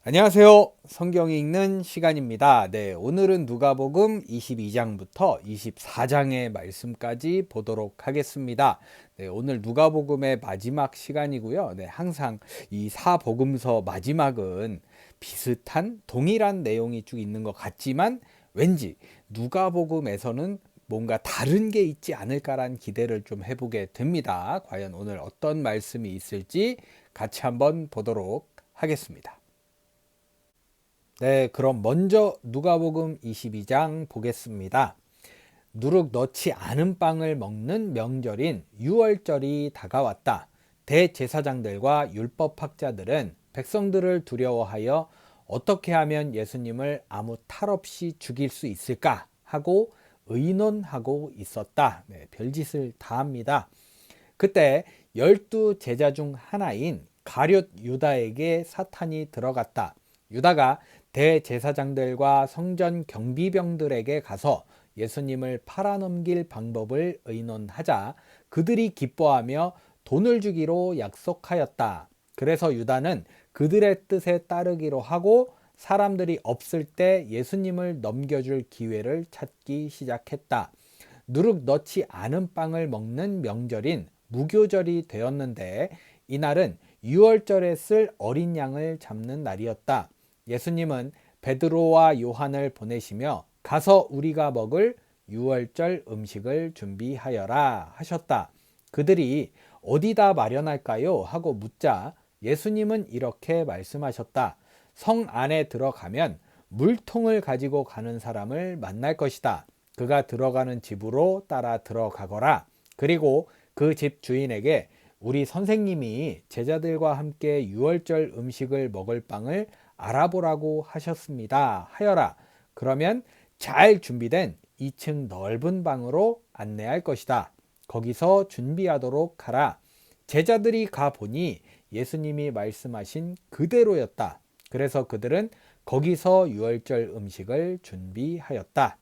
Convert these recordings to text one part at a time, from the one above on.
안녕하세요. 성경 읽는 시간입니다. 네, 오늘은 누가복음 22장부터 24장의 말씀까지 보도록 하겠습니다. 네, 오늘 누가복음의 마지막 시간이고요. 네, 항상 이 사복음서 마지막은 비슷한 동일한 내용이 쭉 있는 것 같지만 왠지 누가복음에서는 뭔가 다른 게 있지 않을까라는 기대를 좀 해보게 됩니다. 과연 오늘 어떤 말씀이 있을지 같이 한번 보도록 하겠습니다. 네, 그럼 먼저 누가복음 22장 보겠습니다. 누룩 넣지 않은 빵을 먹는 명절인 유월절이 다가왔다. 대제사장들과 율법학자들은 백성들을 두려워하여 어떻게 하면 예수님을 아무 탈 없이 죽일 수 있을까 하고 의논하고 있었다. 네, 별짓을 다 합니다. 그때 12 제자 중 하나인 가룟 유다에게 사탄이 들어갔다. 유다가 대제사장들과 성전 경비병들에게 가서 예수님을 팔아넘길 방법을 의논하자 그들이 기뻐하며 돈을 주기로 약속하였다. 그래서 유다는 그들의 뜻에 따르기로 하고 사람들이 없을 때 예수님을 넘겨줄 기회를 찾기 시작했다. 누룩 넣지 않은 빵을 먹는 명절인 무교절이 되었는데 이날은 유월절에 쓸 어린 양을 잡는 날이었다. 예수님은 베드로와 요한을 보내시며 가서 우리가 먹을 유월절 음식을 준비하여라 하셨다. 그들이 어디다 마련할까요? 하고 묻자 예수님은 이렇게 말씀하셨다. 성 안에 들어가면 물통을 가지고 가는 사람을 만날 것이다. 그가 들어가는 집으로 따라 들어가거라. 그리고 그 집 주인에게 우리 선생님이 제자들과 함께 유월절 음식을 먹을 빵을 알아보라고 하셨습니다. 하여라. 그러면 잘 준비된 2층 넓은 방으로 안내할 것이다. 거기서 준비하도록 하라. 제자들이 가보니 예수님이 말씀하신 그대로였다. 그래서 그들은 거기서 유월절 음식을 준비하였다.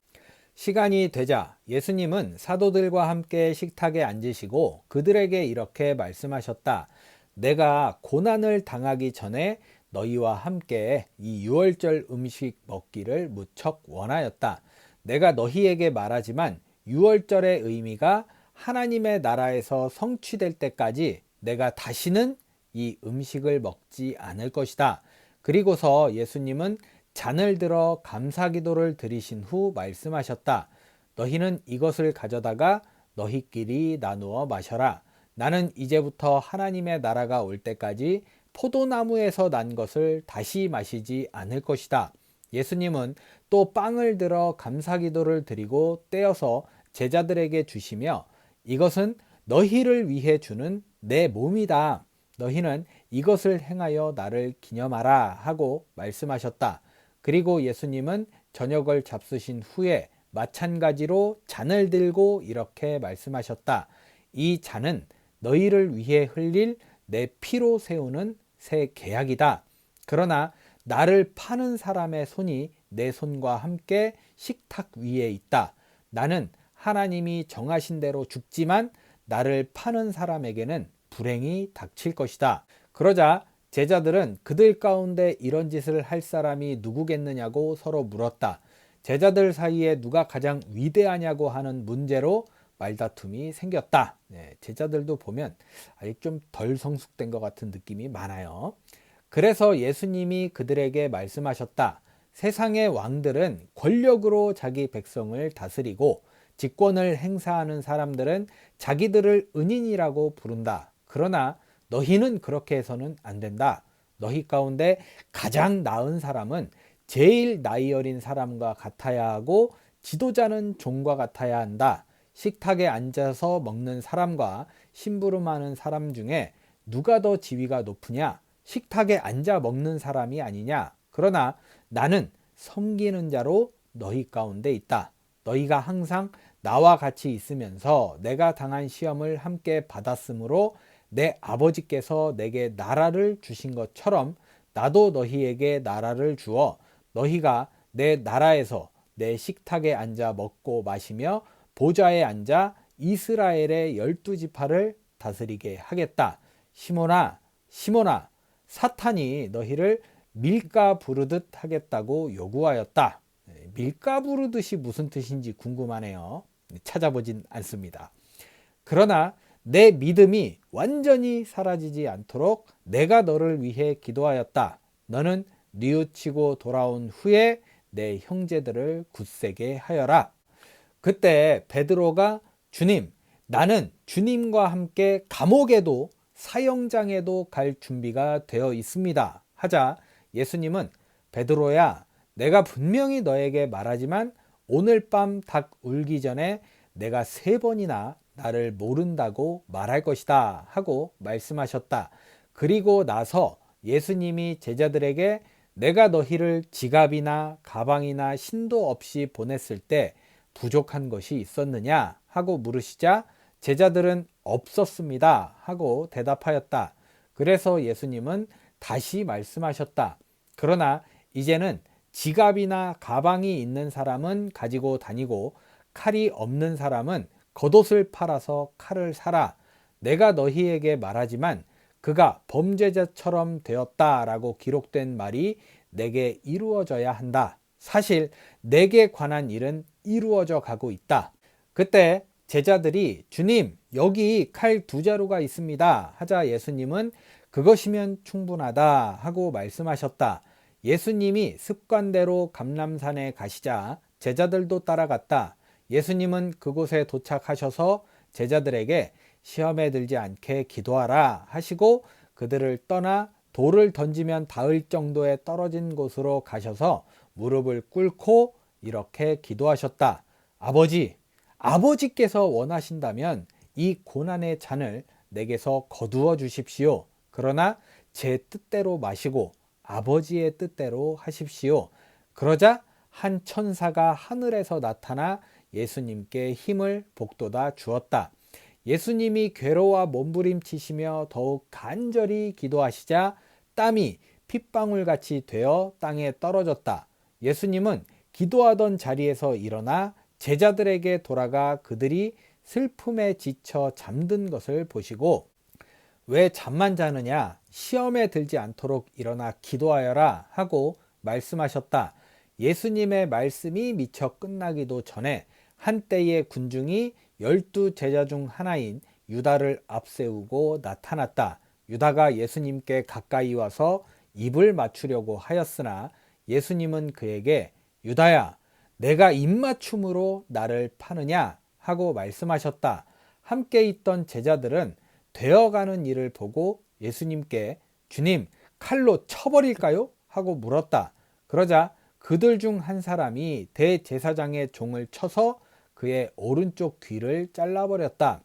시간이 되자 예수님은 사도들과 함께 식탁에 앉으시고 그들에게 이렇게 말씀하셨다. 내가 고난을 당하기 전에 너희와 함께 이 유월절 음식 먹기를 무척 원하였다. 내가 너희에게 말하지만 유월절의 의미가 하나님의 나라에서 성취될 때까지 내가 다시는 이 음식을 먹지 않을 것이다. 그리고서 예수님은 잔을 들어 감사기도를 드리신 후 말씀하셨다. 너희는 이것을 가져다가 너희끼리 나누어 마셔라. 나는 이제부터 하나님의 나라가 올 때까지 포도나무에서 난 것을 다시 마시지 않을 것이다. 예수님은 또 빵을 들어 감사기도를 드리고 떼어서 제자들에게 주시며 이것은 너희를 위해 주는 내 몸이다. 너희는 이것을 행하여 나를 기념하라 하고 말씀하셨다. 그리고 예수님은 저녁을 잡수신 후에 마찬가지로 잔을 들고 이렇게 말씀하셨다. 이 잔은 너희를 위해 흘릴 내 피로 세우는 새 계약이다. 그러나 나를 파는 사람의 손이 내 손과 함께 식탁 위에 있다. 나는 하나님이 정하신 대로 죽지만 나를 파는 사람에게는 불행이 닥칠 것이다. 그러자 제자들은 그들 가운데 이런 짓을 할 사람이 누구겠느냐고 서로 물었다. 제자들 사이에 누가 가장 위대하냐고 하는 문제로 말다툼이 생겼다. 네, 제자들도 보면 아직 좀 덜 성숙된 것 같은 느낌이 많아요. 그래서 예수님이 그들에게 말씀하셨다. 세상의 왕들은 권력으로 자기 백성을 다스리고 직권을 행사하는 사람들은 자기들을 은인이라고 부른다. 그러나 너희는 그렇게 해서는 안 된다. 너희 가운데 가장 나은 사람은 제일 나이 어린 사람과 같아야 하고 지도자는 종과 같아야 한다. 식탁에 앉아서 먹는 사람과 심부름하는 사람 중에 누가 더 지위가 높으냐? 식탁에 앉아 먹는 사람이 아니냐? 그러나 나는 섬기는 자로 너희 가운데 있다. 너희가 항상 나와 같이 있으면서 내가 당한 시험을 함께 받았으므로 내 아버지께서 내게 나라를 주신 것처럼 나도 너희에게 나라를 주어 너희가 내 나라에서 내 식탁에 앉아 먹고 마시며 보좌에 앉아 이스라엘의 12지파를 다스리게 하겠다. 시몬아, 시몬아, 사탄이 너희를 밀가 부르듯 하겠다고 요구하였다. 밀가 부르듯이 무슨 뜻인지 궁금하네요. 찾아보진 않습니다. 그러나 내 믿음이 완전히 사라지지 않도록 내가 너를 위해 기도하였다. 너는 뉘우치고 돌아온 후에 내 형제들을 굳세게 하여라. 그때 베드로가 주님, 나는 주님과 함께 감옥에도 사형장에도 갈 준비가 되어 있습니다. 하자 예수님은 베드로야, 내가 분명히 너에게 말하지만 오늘 밤 닭 울기 전에 내가 3번이나 나를 모른다고 말할 것이다 하고 말씀하셨다. 그리고 나서 예수님이 제자들에게 내가 너희를 지갑이나 가방이나 신도 없이 보냈을 때 부족한 것이 있었느냐 하고 물으시자 제자들은 없었습니다 하고 대답하였다. 그래서 예수님은 다시 말씀하셨다. 그러나 이제는 지갑이나 가방이 있는 사람은 가지고 다니고 칼이 없는 사람은 겉옷을 팔아서 칼을 사라. 내가 너희에게 말하지만 그가 범죄자처럼 되었다라고 기록된 말이 내게 이루어져야 한다. 사실 내게 관한 일은 이루어져 가고 있다. 그때 제자들이 주님, 여기 칼 2자루가 있습니다 하자 예수님은 그것이면 충분하다 하고 말씀하셨다. 예수님이 습관대로 감람산에 가시자 제자들도 따라갔다. 예수님은 그곳에 도착하셔서 제자들에게 시험에 들지 않게 기도하라 하시고 그들을 떠나 돌을 던지면 닿을 정도에 떨어진 곳으로 가셔서 무릎을 꿇고 이렇게 기도하셨다. 아버지께서 원하신다면 이 고난의 잔을 내게서 거두어 주십시오. 그러나 제 뜻대로 마시고 아버지의 뜻대로 하십시오. 그러자 한 천사가 하늘에서 나타나 예수님께 힘을 북돋아 주었다. 예수님이 괴로워 몸부림치시며 더욱 간절히 기도하시자 땀이 핏방울같이 되어 땅에 떨어졌다. 예수님은 기도하던 자리에서 일어나 제자들에게 돌아가 그들이 슬픔에 지쳐 잠든 것을 보시고 왜 잠만 자느냐? 시험에 들지 않도록 일어나 기도하여라 하고 말씀하셨다. 예수님의 말씀이 미처 끝나기도 전에 한때의 군중이 12제자 중 하나인 유다를 앞세우고 나타났다. 유다가 예수님께 가까이 와서 입을 맞추려고 하였으나 예수님은 그에게 유다야, 내가 입맞춤으로 나를 파느냐 하고 말씀하셨다. 함께 있던 제자들은 되어가는 일을 보고 예수님께 주님, 칼로 쳐버릴까요? 하고 물었다. 그러자 그들 중 한 사람이 대제사장의 종을 쳐서 그의 오른쪽 귀를 잘라버렸다.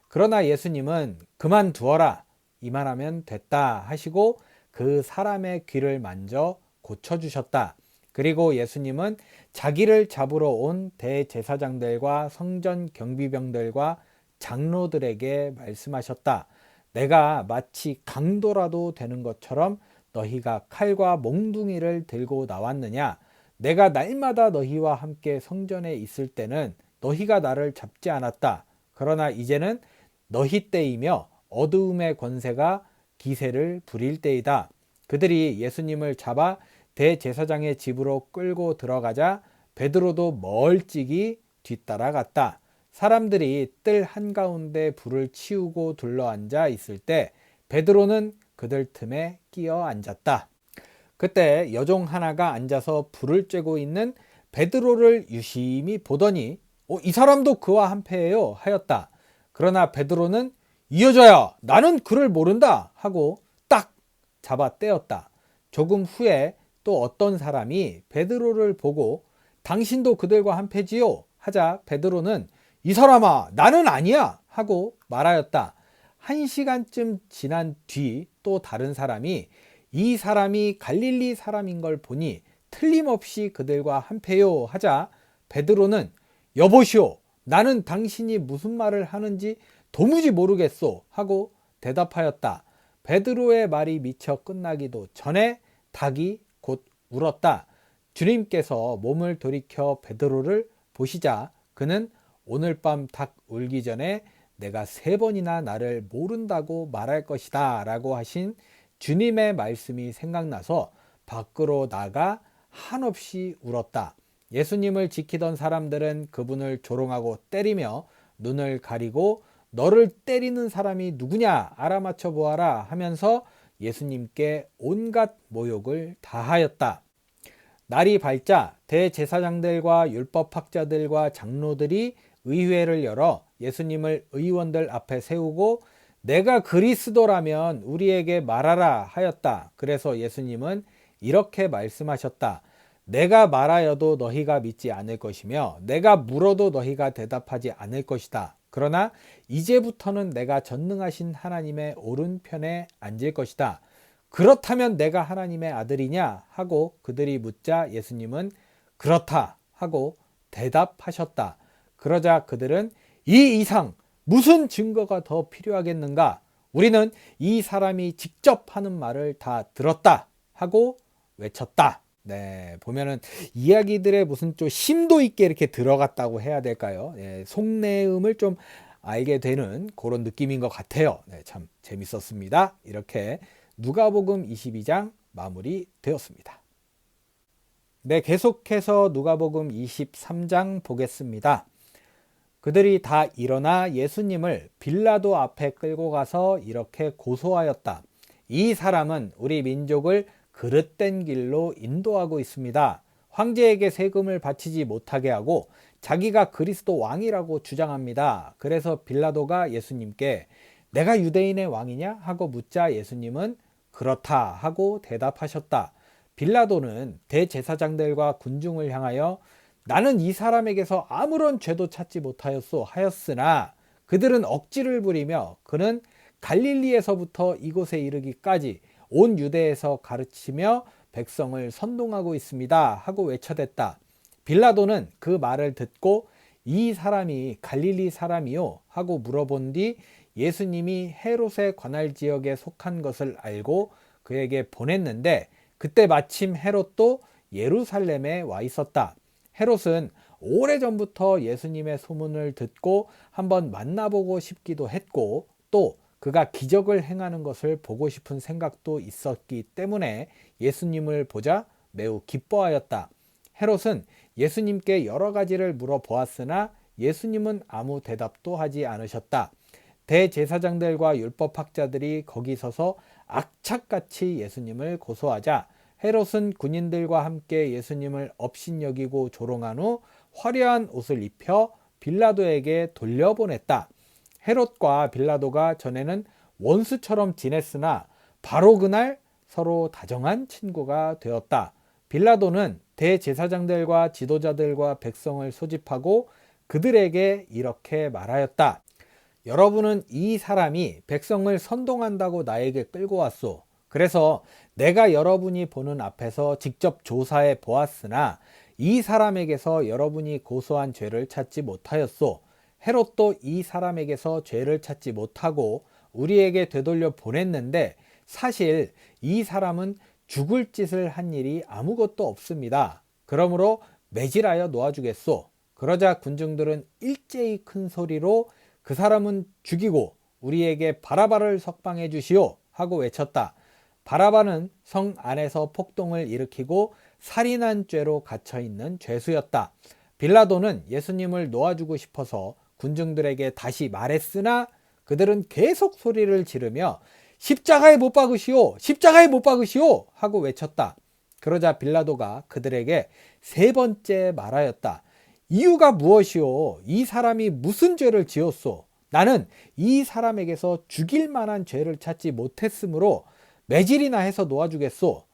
그러나 예수님은 그만두어라, 이만하면 됐다 하시고 그 사람의 귀를 만져 고쳐주셨다. 그리고 예수님은 자기를 잡으러 온 대제사장들과 성전 경비병들과 장로들에게 말씀하셨다. 내가 마치 강도라도 되는 것처럼 너희가 칼과 몽둥이를 들고 나왔느냐? 내가 날마다 너희와 함께 성전에 있을 때는 너희가 나를 잡지 않았다. 그러나 이제는 너희 때이며 어두움의 권세가 기세를 부릴 때이다. 그들이 예수님을 잡아 대제사장의 집으로 끌고 들어가자 베드로도 멀찍이 뒤따라갔다. 사람들이 뜰 한가운데 불을 치우고 둘러앉아 있을 때 베드로는 그들 틈에 끼어 앉았다. 그때 여종 하나가 앉아서 불을 쬐고 있는 베드로를 유심히 보더니 이 사람도 그와 한패예요 하였다. 그러나 베드로는 이 여자야, 나는 그를 모른다 하고 딱 잡아 떼었다. 조금 후에 또 어떤 사람이 베드로를 보고 당신도 그들과 한패지요 하자 베드로는 이 사람아, 나는 아니야 하고 말하였다. 1시간쯤 지난 뒤 또 다른 사람이 이 사람이 갈릴리 사람인 걸 보니 틀림없이 그들과 한패요 하자 베드로는 여보시오, 나는 당신이 무슨 말을 하는지 도무지 모르겠소 하고 대답하였다. 베드로의 말이 미처 끝나기도 전에 닭이 곧 울었다. 주님께서 몸을 돌이켜 베드로를 보시자 그는 오늘 밤 닭 울기 전에 내가 3번이나 나를 모른다고 말할 것이다 라고 하신 주님의 말씀이 생각나서 밖으로 나가 한없이 울었다. 예수님을 지키던 사람들은 그분을 조롱하고 때리며 눈을 가리고 너를 때리는 사람이 누구냐 알아맞혀 보아라 하면서 예수님께 온갖 모욕을 다하였다. 날이 밝자 대제사장들과 율법학자들과 장로들이 의회를 열어 예수님을 의원들 앞에 세우고 내가 그리스도라면 우리에게 말하라 하였다. 그래서 예수님은 이렇게 말씀하셨다. 내가 말하여도 너희가 믿지 않을 것이며 내가 물어도 너희가 대답하지 않을 것이다. 그러나 이제부터는 내가 전능하신 하나님의 오른편에 앉을 것이다. 그렇다면 내가 하나님의 아들이냐 하고 그들이 묻자 예수님은 그렇다 하고 대답하셨다. 그러자 그들은 이 이상 무슨 증거가 더 필요하겠는가? 우리는 이 사람이 직접 하는 말을 다 들었다 하고 외쳤다. 네, 보면은 이야기들의 무슨 좀 심도 있게 이렇게 들어갔다고 해야 될까요? 네, 속내음을 좀 알게 되는 그런 느낌인 것 같아요. 네, 참 재밌었습니다. 이렇게 누가복음 22장 마무리되었습니다. 네, 계속해서 누가복음 23장 보겠습니다. 그들이 다 일어나 예수님을 빌라도 앞에 끌고 가서 이렇게 고소하였다. 이 사람은 우리 민족을 그릇된 길로 인도하고 있습니다. 황제에게 세금을 바치지 못하게 하고 자기가 그리스도 왕이라고 주장합니다. 그래서 빌라도가 예수님께 내가 유대인의 왕이냐 하고 묻자 예수님은 그렇다 하고 대답하셨다. 빌라도는 대제사장들과 군중을 향하여 나는 이 사람에게서 아무런 죄도 찾지 못하였소 하였으나 그들은 억지를 부리며 그는 갈릴리에서부터 이곳에 이르기까지 온 유대에서 가르치며 백성을 선동하고 있습니다 하고 외쳐댔다. 빌라도는 그 말을 듣고 이 사람이 갈릴리 사람이요 하고 물어본 뒤 예수님이 헤롯의 관할 지역에 속한 것을 알고 그에게 보냈는데 그때 마침 헤롯도 예루살렘에 와 있었다. 헤롯은 오래전부터 예수님의 소문을 듣고 한번 만나보고 싶기도 했고 또 그가 기적을 행하는 것을 보고 싶은 생각도 있었기 때문에 예수님을 보자 매우 기뻐하였다. 헤롯은 예수님께 여러 가지를 물어보았으나 예수님은 아무 대답도 하지 않으셨다. 대제사장들과 율법학자들이 거기 서서 악착같이 예수님을 고소하자 헤롯은 군인들과 함께 예수님을 업신여기고 조롱한 후 화려한 옷을 입혀 빌라도에게 돌려보냈다. 헤롯과 빌라도가 전에는 원수처럼 지냈으나 바로 그날 서로 다정한 친구가 되었다. 빌라도는 대제사장들과 지도자들과 백성을 소집하고 그들에게 이렇게 말하였다. 여러분은 이 사람이 백성을 선동한다고 나에게 끌고 왔소. 그래서 내가 여러분이 보는 앞에서 직접 조사해 보았으나 이 사람에게서 여러분이 고소한 죄를 찾지 못하였소. 헤롯도 이 사람에게서 죄를 찾지 못하고 우리에게 되돌려 보냈는데 사실 이 사람은 죽을 짓을 한 일이 아무것도 없습니다. 그러므로 매질하여 놓아주겠소. 그러자 군중들은 일제히 큰 소리로 그 사람은 죽이고 우리에게 바라바를 석방해 주시오 하고 외쳤다. 바라바는 성 안에서 폭동을 일으키고 살인한 죄로 갇혀있는 죄수였다. 빌라도는 예수님을 놓아주고 싶어서 군중들에게 다시 말했으나 그들은 계속 소리를 지르며 십자가에 못 박으시오! 십자가에 못 박으시오! 하고 외쳤다. 그러자 빌라도가 그들에게 3번째 말하였다. 이유가 무엇이오? 이 사람이 무슨 죄를 지었소? 나는 이 사람에게서 죽일 만한 죄를 찾지 못했으므로 매질이나 해서 놓아주겠소.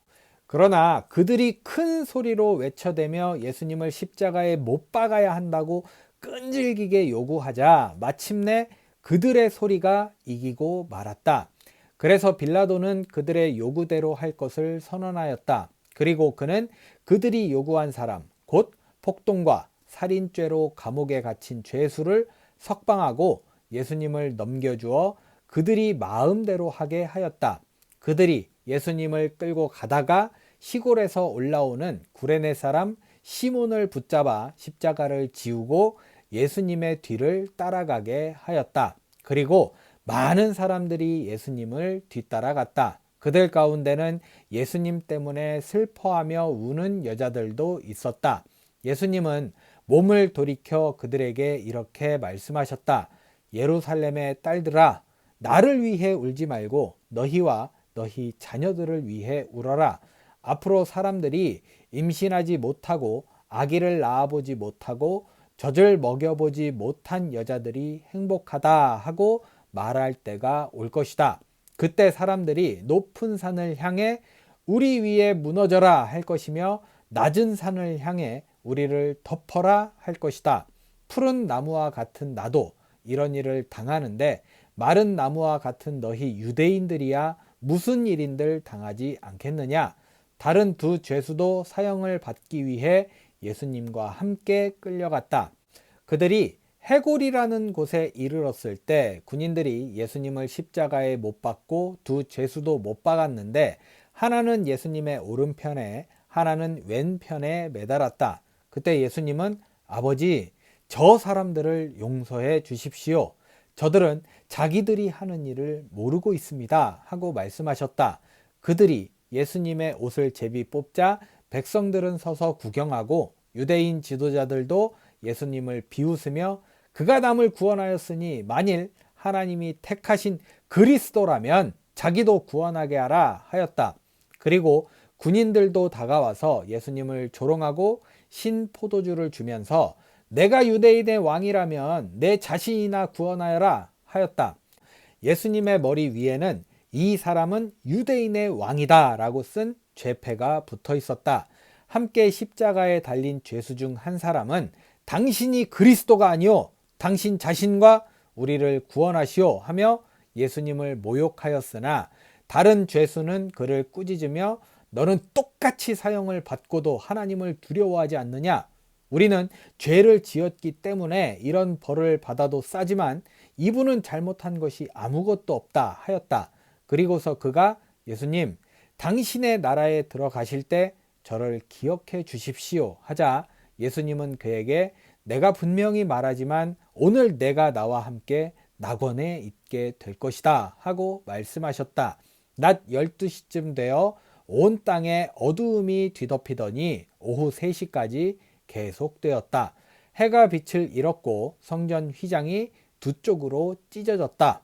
그러나 그들이 큰 소리로 외쳐대며 예수님을 십자가에 못 박아야 한다고 끈질기게 요구하자 마침내 그들의 소리가 이기고 말았다. 그래서 빌라도는 그들의 요구대로 할 것을 선언하였다. 그리고 그는 그들이 요구한 사람, 곧 폭동과 살인죄로 감옥에 갇힌 죄수를 석방하고 예수님을 넘겨주어 그들이 마음대로 하게 하였다. 그들이 예수님을 끌고 가다가 시골에서 올라오는 구레네 사람 시몬을 붙잡아 십자가를 지우고 예수님의 뒤를 따라가게 하였다. 그리고 많은 사람들이 예수님을 뒤따라갔다. 그들 가운데는 예수님 때문에 슬퍼하며 우는 여자들도 있었다. 예수님은 몸을 돌이켜 그들에게 이렇게 말씀하셨다. 예루살렘의 딸들아, 나를 위해 울지 말고 너희와 너희 자녀들을 위해 울어라. 앞으로 사람들이 임신하지 못하고 아기를 낳아보지 못하고 젖을 먹여보지 못한 여자들이 행복하다 하고 말할 때가 올 것이다. 그때 사람들이 높은 산을 향해 우리 위에 무너져라 할 것이며 낮은 산을 향해 우리를 덮어라 할 것이다. 푸른 나무와 같은 나도 이런 일을 당하는데 마른 나무와 같은 너희 유대인들이야 무슨 일인들 당하지 않겠느냐. 다른 두 죄수도 사형을 받기 위해 예수님과 함께 끌려갔다. 그들이 해골이라는 곳에 이르렀을 때 군인들이 예수님을 십자가에 못 박고 두 죄수도 못 박았는데 하나는 예수님의 오른편에 하나는 왼편에 매달았다. 그때 예수님은 아버지, 저 사람들을 용서해 주십시오. 저들은 자기들이 하는 일을 모르고 있습니다. 하고 말씀하셨다. 그들이 예수님의 옷을 제비 뽑자 백성들은 서서 구경하고 유대인 지도자들도 예수님을 비웃으며 그가 남을 구원하였으니 만일 하나님이 택하신 그리스도라면 자기도 구원하게 하라 하였다. 그리고 군인들도 다가와서 예수님을 조롱하고 신 포도주를 주면서 내가 유대인의 왕이라면 내 자신이나 구원하여라 하였다. 예수님의 머리 위에는 이 사람은 유대인의 왕이다 라고 쓴 죄패가 붙어 있었다. 함께 십자가에 달린 죄수 중 한 사람은 당신이 그리스도가 아니오, 당신 자신과 우리를 구원하시오 하며 예수님을 모욕하였으나 다른 죄수는 그를 꾸짖으며 너는 똑같이 사형을 받고도 하나님을 두려워하지 않느냐? 우리는 죄를 지었기 때문에 이런 벌을 받아도 싸지만 이분은 잘못한 것이 아무것도 없다 하였다. 그리고서 그가 예수님, 당신의 나라에 들어가실 때 저를 기억해 주십시오 하자 예수님은 그에게 내가 분명히 말하지만 오늘 내가 나와 함께 낙원에 있게 될 것이다 하고 말씀하셨다. 낮 12시쯤 되어 온 땅에 어두움이 뒤덮이더니 오후 3시까지 계속되었다. 해가 빛을 잃었고 성전 휘장이 두 쪽으로 찢어졌다.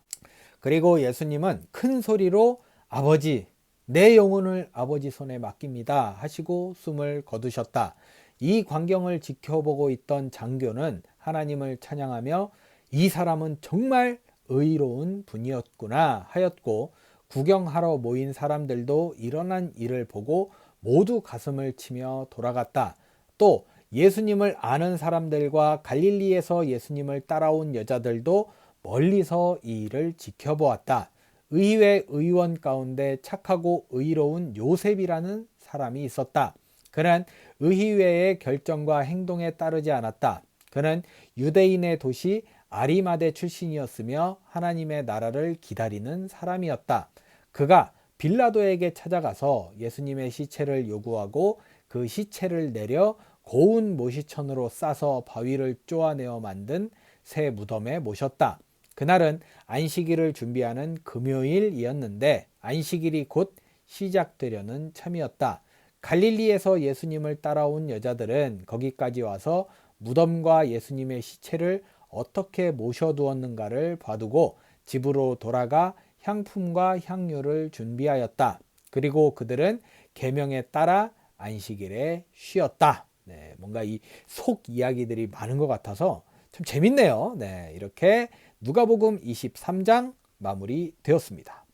그리고 예수님은 큰 소리로 아버지, 내 영혼을 아버지 손에 맡깁니다 하시고 숨을 거두셨다. 이 광경을 지켜보고 있던 장교는 하나님을 찬양하며 이 사람은 정말 의로운 분이었구나 하였고 구경하러 모인 사람들도 일어난 일을 보고 모두 가슴을 치며 돌아갔다. 또 예수님을 아는 사람들과 갈릴리에서 예수님을 따라온 여자들도 멀리서 이 일을 지켜보았다. 의회 의원 가운데 착하고 의로운 요셉이라는 사람이 있었다. 그는 의회의 결정과 행동에 따르지 않았다. 그는 유대인의 도시 아리마대 출신이었으며 하나님의 나라를 기다리는 사람이었다. 그가 빌라도에게 찾아가서 예수님의 시체를 요구하고 그 시체를 내려 고운 모시천으로 싸서 바위를 쪼아내어 만든 새 무덤에 모셨다. 그날은 안식일을 준비하는 금요일이었는데 안식일이 곧 시작되려는 참이었다. 갈릴리에서 예수님을 따라온 여자들은 거기까지 와서 무덤과 예수님의 시체를 어떻게 모셔두었는가를 봐두고 집으로 돌아가 향품과 향유를 준비하였다. 그리고 그들은 계명에 따라 안식일에 쉬었다. 네, 뭔가 이 속 이야기들이 많은 것 같아서 참 재밌네요. 네, 이렇게 누가복음 23장 마무리되었습니다.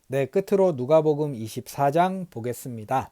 네, 끝으로 누가복음 24장 보겠습니다.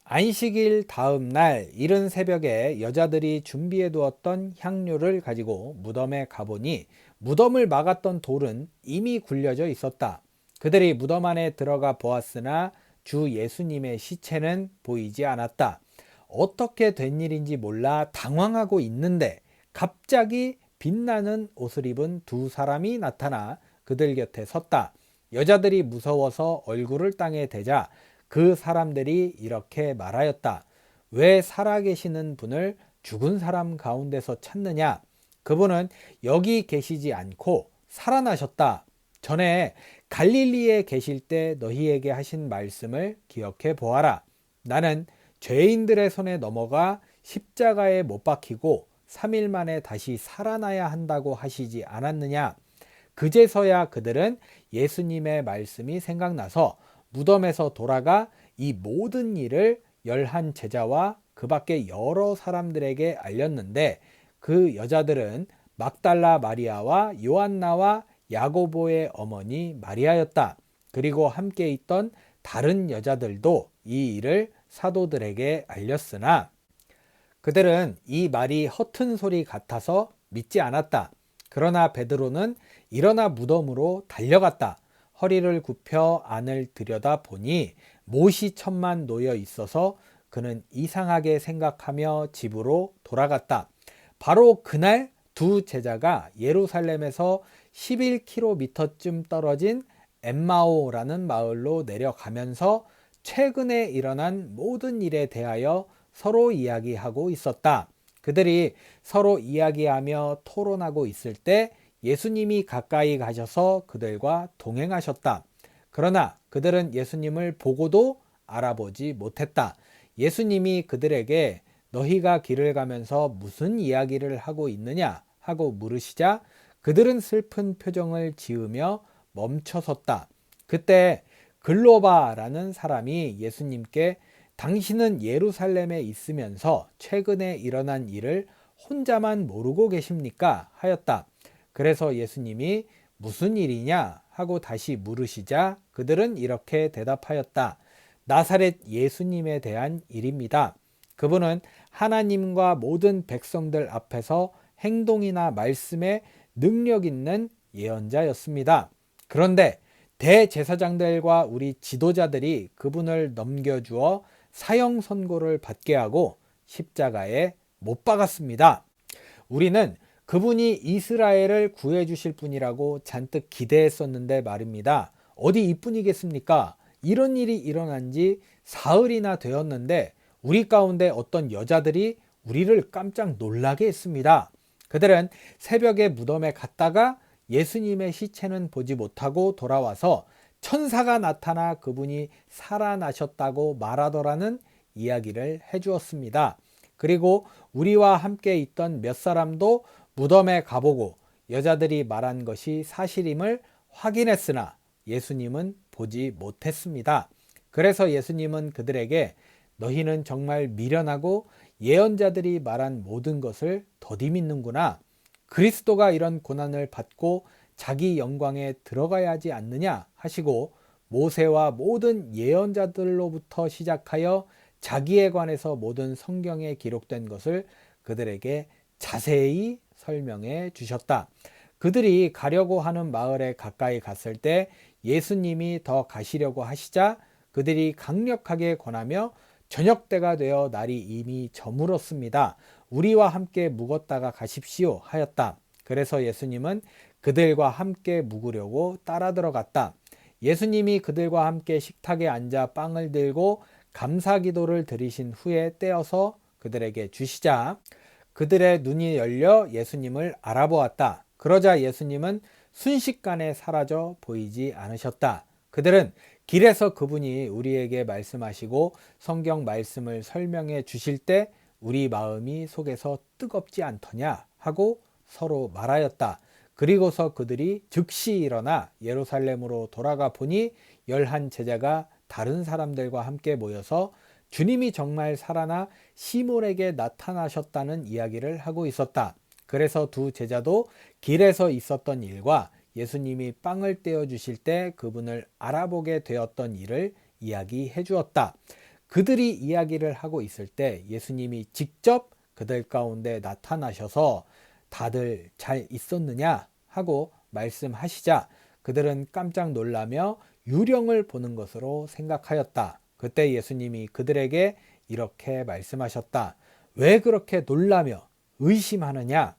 안식일 다음 날 이른 새벽에 여자들이 준비해 두었던 향료를 가지고 무덤에 가보니 무덤을 막았던 돌은 이미 굴려져 있었다. 그들이 무덤 안에 들어가 보았으나 주 예수님의 시체는 보이지 않았다. 어떻게 된 일인지 몰라 당황하고 있는데 갑자기 빛나는 옷을 입은 두 사람이 나타나 그들 곁에 섰다. 여자들이 무서워서 얼굴을 땅에 대자 그 사람들이 이렇게 말하였다. 왜 살아계시는 분을 죽은 사람 가운데서 찾느냐? 그분은 여기 계시지 않고 살아나셨다. 전에 갈릴리에 계실 때 너희에게 하신 말씀을 기억해 보아라. 나는 죄인들의 손에 넘어가 십자가에 못 박히고 3일 만에 다시 살아나야 한다고 하시지 않았느냐? 그제서야 그들은 예수님의 말씀이 생각나서 무덤에서 돌아가 이 모든 일을 11 제자와 그 밖에 여러 사람들에게 알렸는데, 그 여자들은 막달라 마리아와 요한나와 야고보의 어머니 마리아였다. 그리고 함께 있던 다른 여자들도 이 일을 사도들에게 알렸으나 그들은 이 말이 허튼 소리 같아서 믿지 않았다. 그러나 베드로는 일어나 무덤으로 달려갔다. 허리를 굽혀 안을 들여다 보니 못이 천만 놓여 있어서 그는 이상하게 생각하며 집으로 돌아갔다. 바로 그날 두 제자가 예루살렘에서 11km쯤 떨어진 엠마오라는 마을로 내려가면서 최근에 일어난 모든 일에 대하여 서로 이야기하고 있었다. 그들이 서로 이야기하며 토론하고 있을 때 예수님이 가까이 가셔서 그들과 동행하셨다. 그러나 그들은 예수님을 보고도 알아보지 못했다. 예수님이 그들에게 너희가 길을 가면서 무슨 이야기를 하고 있느냐 하고 물으시자 그들은 슬픈 표정을 지으며 멈춰섰다. 그때 글로바라는 사람이 예수님께 당신은 예루살렘에 있으면서 최근에 일어난 일을 혼자만 모르고 계십니까? 하였다. 그래서 예수님이 무슨 일이냐 하고 다시 물으시자 그들은 이렇게 대답하였다. 나사렛 예수님에 대한 일입니다. 그분은 하나님과 모든 백성들 앞에서 행동이나 말씀에 능력 있는 예언자였습니다. 그런데 대제사장들과 우리 지도자들이 그분을 넘겨주어 사형 선고를 받게 하고 십자가에 못 박았습니다. 우리는 그분이 이스라엘을 구해 주실 분이라고 잔뜩 기대했었는데 말입니다. 어디 이뿐이겠습니까? 이런 일이 일어난 지 사흘이나 되었는데 우리 가운데 어떤 여자들이 우리를 깜짝 놀라게 했습니다. 그들은 새벽에 무덤에 갔다가 예수님의 시체는 보지 못하고 돌아와서 천사가 나타나 그분이 살아나셨다고 말하더라는 이야기를 해주었습니다. 그리고 우리와 함께 있던 몇 사람도 무덤에 가보고 여자들이 말한 것이 사실임을 확인했으나 예수님은 보지 못했습니다. 그래서 예수님은 그들에게 너희는 정말 미련하고 예언자들이 말한 모든 것을 더디 믿는구나. 그리스도가 이런 고난을 받고 자기 영광에 들어가야 하지 않느냐 하시고 모세와 모든 예언자들로부터 시작하여 자기에 관해서 모든 성경에 기록된 것을 그들에게 자세히 설명해 주셨다. 그들이 가려고 하는 마을에 가까이 갔을 때 예수님이 더 가시려고 하시자 그들이 강력하게 권하며 저녁 때가 되어 날이 이미 저물었습니다. 우리와 함께 묵었다가 가십시오 하였다. 그래서 예수님은 그들과 함께 묵으려고 따라 들어갔다. 예수님이 그들과 함께 식탁에 앉아 빵을 들고 감사 기도를 드리신 후에 떼어서 그들에게 주시자 그들의 눈이 열려 예수님을 알아보았다. 그러자 예수님은 순식간에 사라져 보이지 않으셨다. 그들은 길에서 그분이 우리에게 말씀하시고 성경 말씀을 설명해 주실 때 우리 마음이 속에서 뜨겁지 않더냐 하고 서로 말하였다. 그리고서 그들이 즉시 일어나 예루살렘으로 돌아가 보니 11 제자가 다른 사람들과 함께 모여서 주님이 정말 살아나 시몬에게 나타나셨다는 이야기를 하고 있었다. 그래서 두 제자도 길에서 있었던 일과 예수님이 빵을 떼어 주실 때 그분을 알아보게 되었던 일을 이야기해 주었다. 그들이 이야기를 하고 있을 때 예수님이 직접 그들 가운데 나타나셔서 다들 잘 있었느냐 하고 말씀하시자 그들은 깜짝 놀라며 유령을 보는 것으로 생각하였다. 그때 예수님이 그들에게 이렇게 말씀하셨다. 왜 그렇게 놀라며 의심하느냐?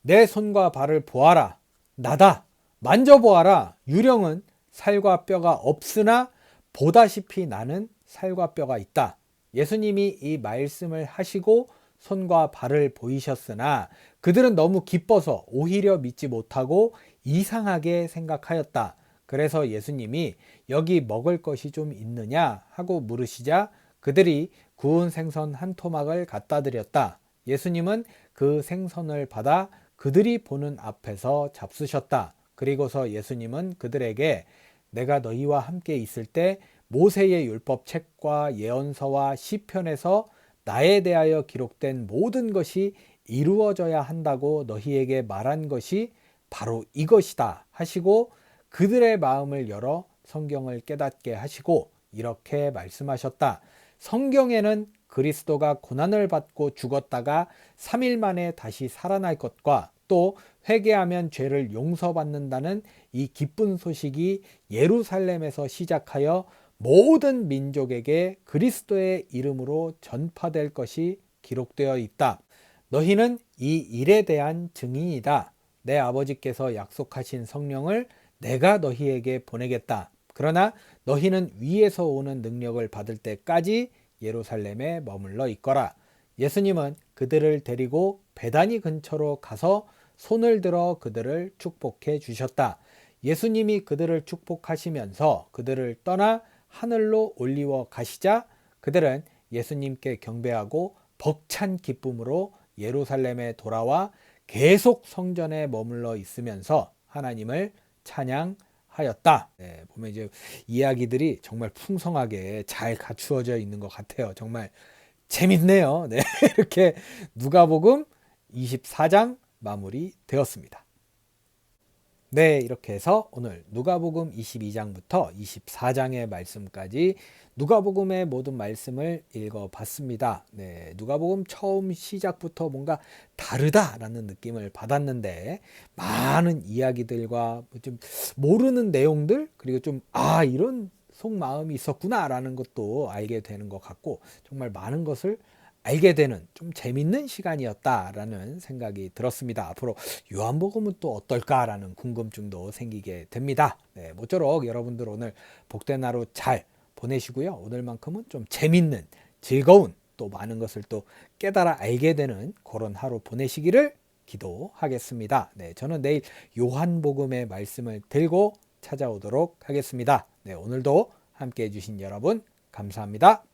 내 손과 발을 보아라. 나다. 만져보아라. 유령은 살과 뼈가 없으나 보다시피 나는 살과 뼈가 있다. 예수님이 이 말씀을 하시고 손과 발을 보이셨으나 그들은 너무 기뻐서 오히려 믿지 못하고 이상하게 생각하였다. 그래서 예수님이 여기 먹을 것이 좀 있느냐 하고 물으시자 그들이 구운 생선 한 토막을 갖다 드렸다. 예수님은 그 생선을 받아 그들이 보는 앞에서 잡수셨다. 그리고서 예수님은 그들에게 내가 너희와 함께 있을 때 모세의 율법 책과 예언서와 시편에서 나에 대하여 기록된 모든 것이 이루어져야 한다고 너희에게 말한 것이 바로 이것이다 하시고 그들의 마음을 열어 성경을 깨닫게 하시고 이렇게 말씀하셨다. 성경에는 그리스도가 고난을 받고 죽었다가 3일 만에 다시 살아날 것과 또 회개하면 죄를 용서받는다는 이 기쁜 소식이 예루살렘에서 시작하여 모든 민족에게 그리스도의 이름으로 전파될 것이 기록되어 있다. 너희는 이 일에 대한 증인이다. 내 아버지께서 약속하신 성령을 내가 너희에게 보내겠다. 그러나 너희는 위에서 오는 능력을 받을 때까지 예루살렘에 머물러 있거라. 예수님은 그들을 데리고 베다니 근처로 가서 손을 들어 그들을 축복해 주셨다. 예수님이 그들을 축복하시면서 그들을 떠나 하늘로 올리워 가시자 그들은 예수님께 경배하고 벅찬 기쁨으로 예루살렘에 돌아와 계속 성전에 머물러 있으면서 하나님을 찬양하였다. 네, 보면 이제 이야기들이 정말 풍성하게 잘 갖추어져 있는 것 같아요. 정말 재밌네요. 네, 이렇게 누가복음 24장 마무리되었습니다. 네, 이렇게 해서 오늘 누가복음 22장부터 24장의 말씀까지 누가복음의 모든 말씀을 읽어봤습니다. 네, 누가복음 처음 시작부터 뭔가 다르다라는 느낌을 받았는데 많은 이야기들과 좀 모르는 내용들 그리고 좀 이런 속마음이 있었구나라는 것도 알게 되는 것 같고 정말 많은 것을 알게 되는 좀 재밌는 시간이었다라는 생각이 들었습니다. 앞으로 요한복음은 또 어떨까라는 궁금증도 생기게 됩니다. 네, 모쪼록 여러분들 오늘 복된 하루 잘 보내시고요. 오늘만큼은 좀 재밌는 즐거운 또 많은 것을 또 깨달아 알게 되는 그런 하루 보내시기를 기도하겠습니다. 네, 저는 내일 요한복음의 말씀을 들고 찾아오도록 하겠습니다. 네, 오늘도 함께 해주신 여러분 감사합니다.